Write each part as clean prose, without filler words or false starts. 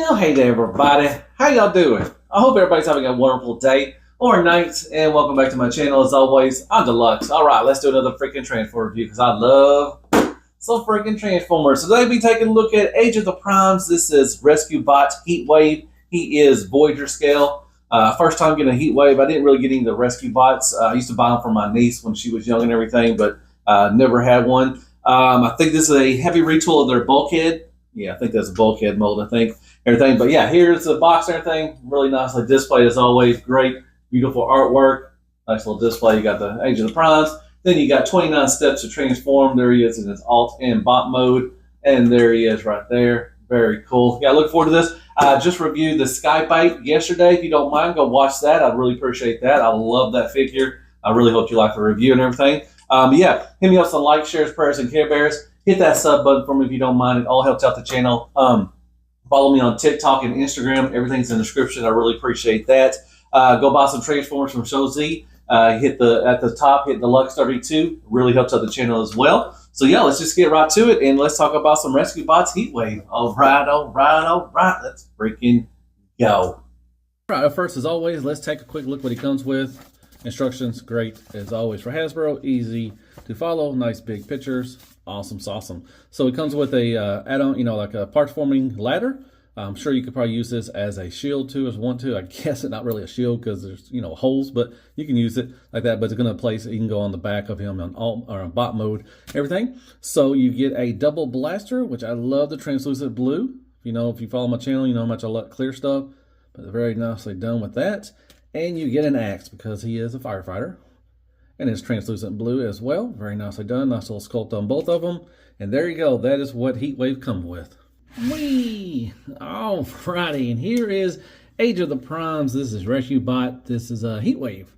Well, hey there, everybody. How y'all doing? I hope everybody's having a wonderful day or night, and welcome back to my channel. As always, I'm Deluxe. All right, let's do another freaking Transformer review because I love some freaking Transformers. So today we'll be taking a look at Age of the Primes. This is Rescue Bot Heatwave. He is Voyager scale. First time getting a Heatwave. I didn't really get any of the Rescue Bots. I used to buy them for my niece when she was young and everything, but never had one. I think this is a heavy retool of their bulkhead. Yeah, I think that's a bulkhead mold, I think. Everything. But yeah, here's the box and everything. Really nicely displayed as always. Great, beautiful artwork. Nice little display. You got the Age of the Primes. Then you got 29 steps to transform. There he is in his alt and bot mode. And there he is right there. Very cool. Yeah, I look forward to this. I just reviewed the Skybite yesterday. If you don't mind, go watch that. I'd really appreciate that. I love that figure. I really hope you like the review and everything. Yeah, hit me up some likes, shares, prayers, and Care Bears. Hit that sub button for me if you don't mind. It all helps out the channel. Follow me on TikTok and Instagram. Everything's in the description. I really appreciate that. Go buy some Transformers from Show Z. At the top, hit the Lux 32. Really helps out the channel as well. So yeah, let's just get right to it and let's talk about some Rescue Bots Heatwave. All right, all right, all right. Let's freaking go. All right, first, as always, let's take a quick look what he comes with. Instructions, great as always for Hasbro. Easy to follow. Nice big pictures. Awesome sauce. So it comes with a add-on, like a parts forming ladder. I'm sure you could probably use this as a shield too, as one too. I guess it's not really a shield because there's holes, but you can use it like that. But it's going to place it. You can go on the back of him on alt or on bot mode, everything. So you get a double blaster, which I love the translucent blue. If you follow my channel, you know how much I love clear stuff. But they're very nicely done with that. And you get an axe because he is a firefighter. And it's translucent blue as well. Very nicely done. Nice little sculpt on both of them. And there you go. That is what Heatwave comes with. Whee! Alrighty. And here is Age of the Primes. This is Rescue Bot. This is a Heatwave.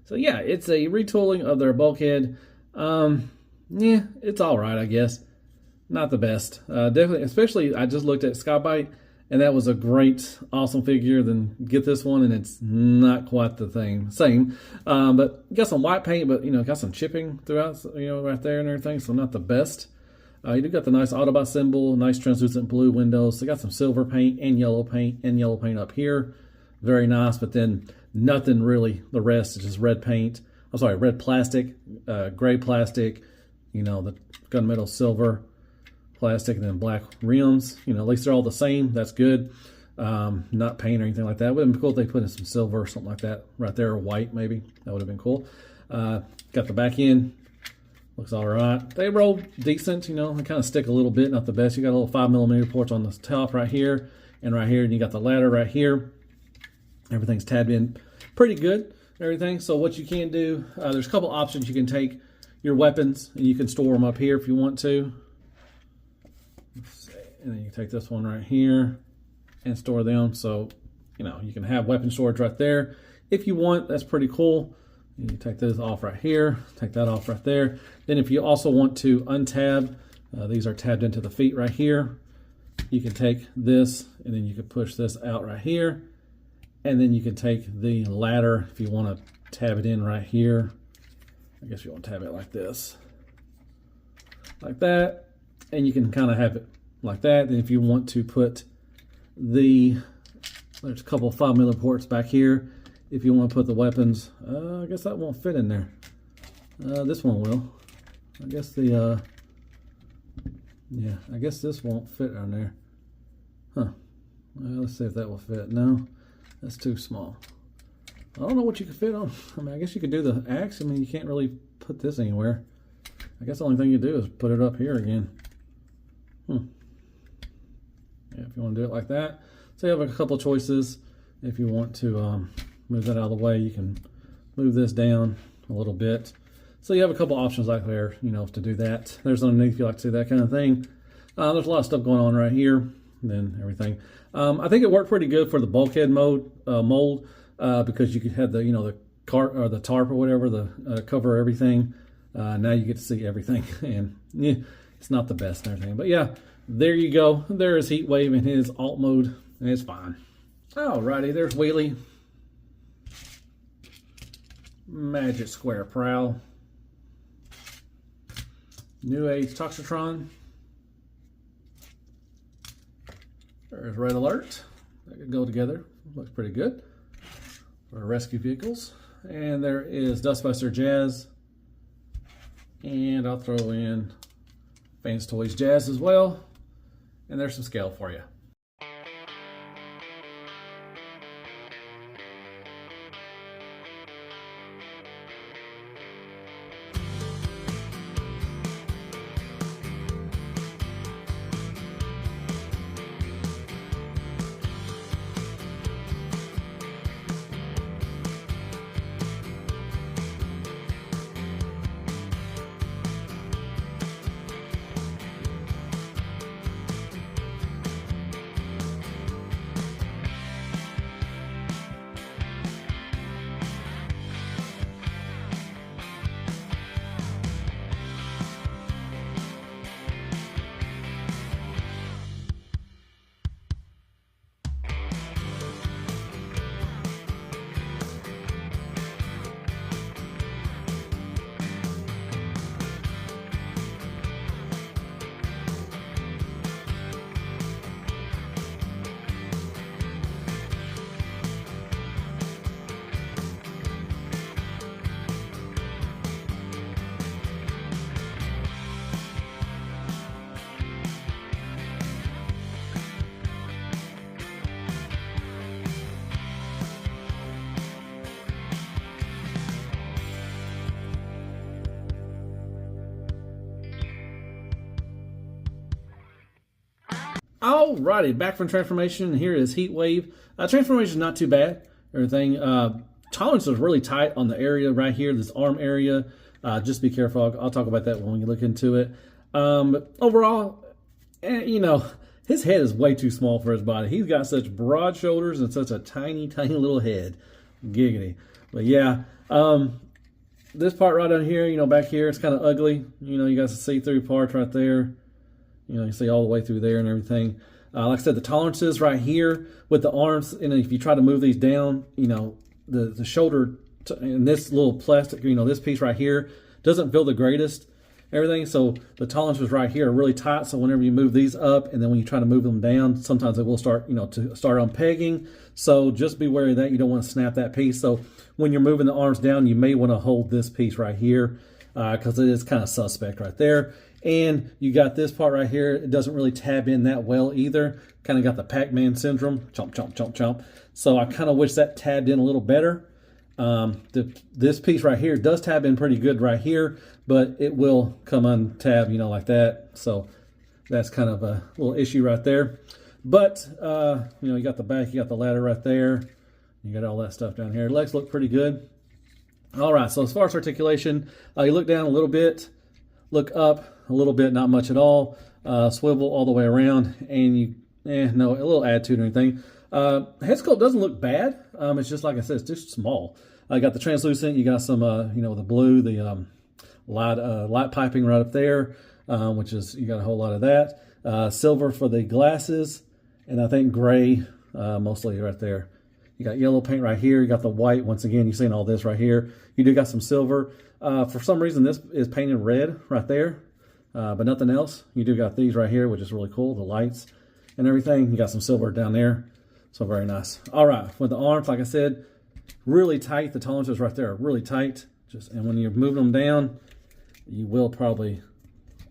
So yeah, it's a retooling of their bulkhead. Yeah, it's alright, I guess. Not the best. Definitely, especially I just looked at Skybite. And that was a great, awesome figure. Then get this one, and it's not quite the same. But you got some white paint, but got some chipping throughout, right there and everything. So not the best. You do got the nice Autobot symbol, nice translucent blue windows. So got some silver paint and yellow paint up here. Very nice. But then nothing really. The rest is just red paint. I'm sorry, red plastic, gray plastic. The gunmetal silver plastic, and then black rims. At least they're all the same. That's good. Not paint or anything like that. Would have been cool if they put in some silver or something like that right there, or white maybe. That would have been cool. Got the back end. Looks all right. They roll decent. They kind of stick a little bit. Not the best. You got a little 5mm ports on the top right here and right here, and you got the ladder right here. Everything's tabbed in pretty good. Everything. So what you can do, there's a couple options. You can take your weapons and you can store them up here if you want to. And then you take this one right here and store them. So, you can have weapon storage right there if you want. That's pretty cool. You take this off right here, take that off right there. Then if you also want to untab, these are tabbed into the feet right here. You can take this and then you can push this out right here. And then you can take the ladder if you want to tab it in right here. I guess you want to tab it like this. Like that. And you can kind of have it like that. Then if you want to put there's a couple of 5mm ports back here. If you want to put the weapons, I guess that won't fit in there. This one will. I guess I guess this won't fit on there. Huh. Well, let's see if that will fit. No, that's too small. I don't know what you could fit on. I guess you could do the axe. You can't really put this anywhere. I guess the only thing you do is put it up here again. Yeah, if you want to do it like that. So you have a couple choices. If you want to move that out of the way, you can move this down a little bit. So you have a couple options like there, to do that. There's underneath if you like to see that kind of thing. There's a lot of stuff going on right here, and then everything. I think it worked pretty good for the bulkhead mold because you could have the the cart or the tarp or whatever, the cover everything. Now you get to see everything, and yeah, it's not the best and everything. But yeah, there you go. There is Heatwave in his alt mode, and it's fine. Alrighty, there's Wheelie. Magic Square Prowl. New Age Toxitron. There's red alert. That could go together. Looks pretty good for rescue vehicles. And there is Dustbuster Jazz. And I'll throw in Fans Toys Jazz as well. And there's some scale for you. Alrighty, back from transformation. Here is Heatwave. Transformation is not too bad. Everything. Tolerance is really tight on the area right here, this arm area. Just be careful. I'll talk about that when we look into it. But overall, you know, his head is way too small for his body. He's got such broad shoulders and such a tiny, tiny little head. Giggity. But yeah, this part right down here, you know, back here, it's kind of ugly. You know, you got the see-through parts right there. You know, you see all the way through there and everything. Like I said, the tolerances right here with the arms, and if you try to move these down, you know, the shoulder and this little plastic, you know, this piece right here doesn't feel the greatest, everything. So the tolerances right here are really tight. So whenever you move these up and then when you try to move them down, sometimes it will start, you know, to start on pegging. So just be wary of that. You don't want to snap that piece. So when you're moving the arms down, you may want to hold this piece right here because it is kind of suspect right there. And you got this part right here. It doesn't really tab in that well either. Kind of got the Pac-Man syndrome. Chomp, chomp, chomp, chomp. So I kind of wish that tabbed in a little better. This piece right here does tab in pretty good right here, but it will come untab, you know, like that. So that's kind of a little issue right there. But, you know, you got the back, you got the ladder right there. You got all that stuff down here. Legs look pretty good. All right, so as far as articulation, you look down a little bit, look up a little bit, not much at all. Swivel all the way around, and you, no, a little attitude or anything. Head sculpt doesn't look bad. It's just, like I said, it's just small. I got the translucent, you got some, you know, the blue, the light piping right up there, which is, you got a whole lot of that. Silver for the glasses, and I think gray mostly right there. You got yellow paint right here. You got the white. Once again, you're seeing all this right here. You do got some silver. For some reason, this is painted red right there, but nothing else. You do got these right here, which is really cool. The lights and everything. You got some silver down there. So very nice. All right, with the arms, like I said, really tight. The tolerances right there are really tight. And when you're moving them down, you will probably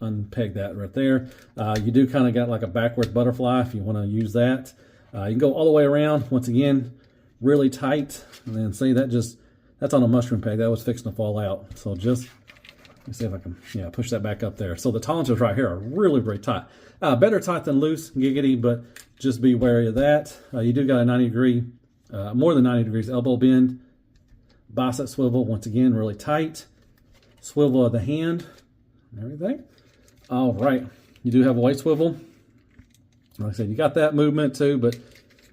unpeg that right there. You do kind of got like a backwards butterfly if you want to use that. You can go all the way around. Once again, really tight, and then see that's on a mushroom peg that was fixing to fall out. So just let me see if I can push that back up there. So the tolerances right here are really, really tight. Better tight than loose, giggity, but just be wary of that. You do got a 90 degree, more than 90 degrees elbow bend. Bicep swivel, once again, really tight. Swivel of the hand and everything. All right, you do have a weight swivel. Like I said, you got that movement too, but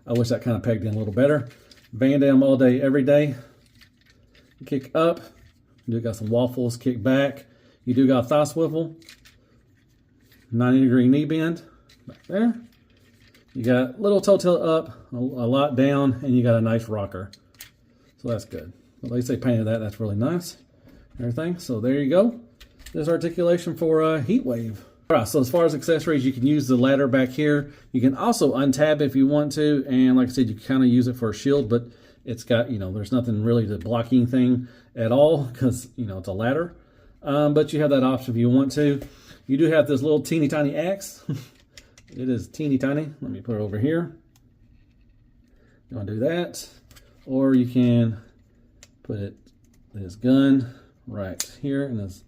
I wish that kind of pegged in a little better. Band down all day, every day. Kick up. You do got some waffles, kick back. You do got a thigh swivel. 90 degree knee bend back there. You got little toe tilt up, a lot down, and you got a nice rocker. So that's good. At least they painted that. That's really nice. Everything. So there you go. There's articulation for Heatwave. All right, so as far as accessories, you can use the ladder back here. You can also untab if you want to, and like I said, you can kind of use it for a shield, but it's got, there's nothing really to block anything at all because, it's a ladder. But you have that option if you want to. You do have this little teeny tiny axe. It is teeny tiny. Let me put it over here. You want to do that, or you can put this gun right here and this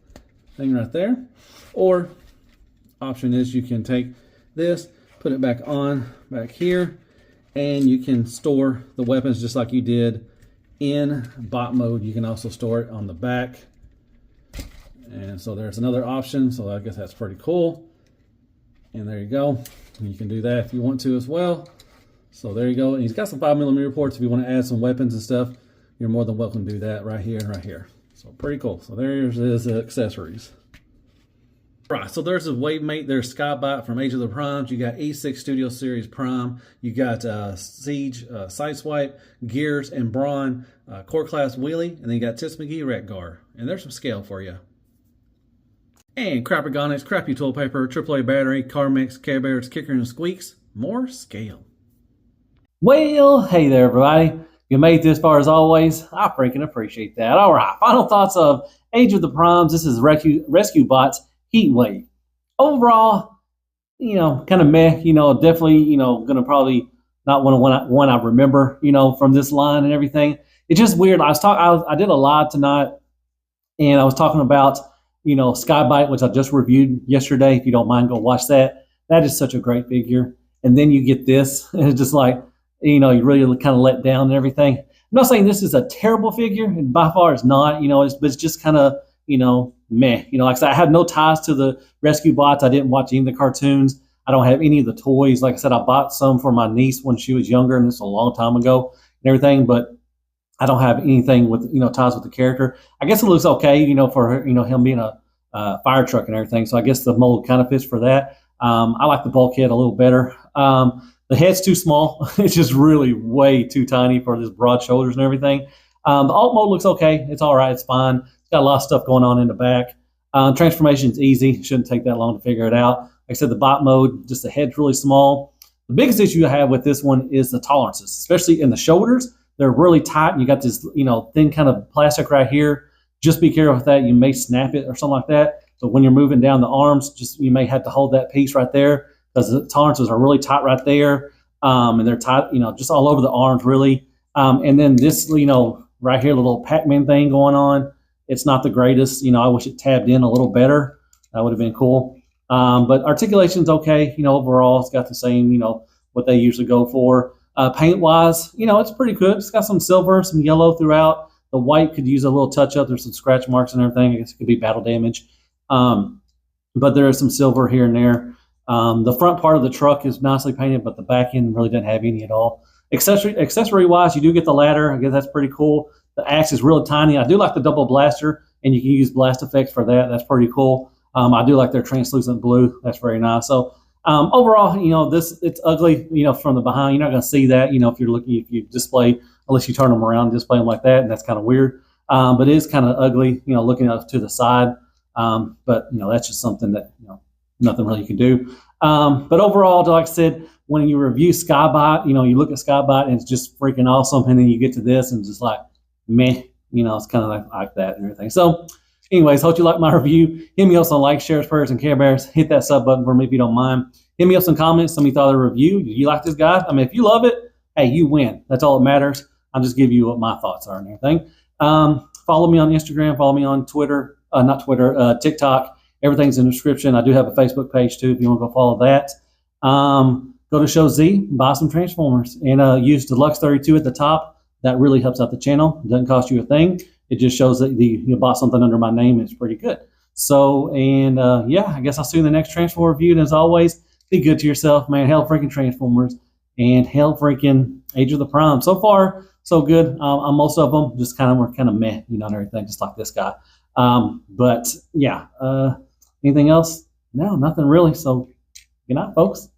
thing right there, or option is you can take this, put it back here, and you can store the weapons just like you did in bot mode. You can also store it on the back, and so there's another option. So I guess that's pretty cool. And there you go. And you can do that if you want to as well. So there you go. And he's got some 5mm ports if you want to add some weapons and stuff. You're more than welcome to do that right here and right here. So pretty cool. So there's his accessories. Right, so there's a Wavemate. There's Skybot from Age of the Primes. You got E6 Studio Series Prime. You got Siege, Sideswipe, Gears, and Brawn, Core Class Wheelie. And then you got Tits McGee, Ratgar. And there's some scale for you. And Crappergonics, Crappy Toilet Paper, AAA Battery, Car Mix, Care Bears, Kicker, and Squeaks. More scale. Well, hey there, everybody. You made it this far as always. I freaking appreciate that. All right, final thoughts of Age of the Primes. This is Rescue Bots Heatwave. Overall, kind of meh. Definitely, gonna probably not one I remember, from this line and everything. It's just weird. I did a live tonight, and I was talking about, Skybite, which I just reviewed yesterday. If you don't mind, go watch that. That is such a great figure. And then you get this, and it's just like, you really kind of let down and everything. I'm not saying this is a terrible figure, and by far it's not, but it's just kind of, meh. Like I said, I have no ties to the Rescue Bots. I didn't watch any of the cartoons. I don't have any of the toys. Like I said, I bought some for my niece when she was younger, and this was a long time ago and everything, but I don't have anything with, ties with the character. I guess it looks okay, for her, him being a fire truck and everything. So I guess the mold kind of fits for that. I like the bulkhead a little better. The head's too small. It's just really way too tiny for his broad shoulders and everything. The alt mode looks okay. It's all right. It's fine. It's got a lot of stuff going on in the back. Transformation is easy. Shouldn't take that long to figure it out. Like I said, the bot mode, just the head's really small. The biggest issue I have with this one is the tolerances, especially in the shoulders. They're really tight. And you got this, thin kind of plastic right here. Just be careful with that. You may snap it or something like that. So when you're moving down the arms, you may have to hold that piece right there, because the tolerances are really tight right there, and they're tight, just all over the arms, really. And then this, right here, the little Pac-Man thing going on, it's not the greatest. I wish it tabbed in a little better. That would have been cool. But articulation's okay. Overall, it's got the same, what they usually go for. Paint-wise, it's pretty good. It's got some silver, some yellow throughout. The white could use a little touch-up. There's some scratch marks and everything. I guess it could be battle damage. But there is some silver here and there. The front part of the truck is nicely painted, but the back end really doesn't have any at all. Accessory-wise, you do get the ladder. I guess that's pretty cool. The axe is really tiny. I do like the double blaster, and you can use blast effects for that. That's pretty cool. I do like their translucent blue. That's very nice. So overall, it's ugly, from the behind. You're not going to see that, if you display, unless you turn them around and display them like that, and that's kind of weird. But it is kind of ugly, looking up to the side. But that's just something that, nothing really you can do. But overall, like I said, when you review Skybot, you look at Skybot and it's just freaking awesome. And then you get to this and just like, meh, it's kind of like that and everything. So anyways, hope you like my review. Hit me up on likes, shares, prayers, and Care Bears. Hit that sub button for me if you don't mind. Hit me up some comments. Some of you thought of the review. Do you like this guy? I mean, if you love it, hey, you win. That's all that matters. I'll just give you what my thoughts are and everything. Follow me on Instagram. Follow me on Twitter. TikTok. Everything's in the description. I do have a Facebook page too if you want to go follow that. Go to Show Z, buy some Transformers, and use Deluxe32 at the top. That really helps out the channel. It doesn't cost you a thing. It just shows that you bought something under my name. It's pretty good. So, yeah, I guess I'll see you in the next Transformer review. And as always, be good to yourself, man. Hell freaking Transformers and hell freaking Age of the Prime. So far, so good. On most of them, just were kind of meh, and everything, just like this guy. But yeah, anything else? No, nothing really. So good night, folks.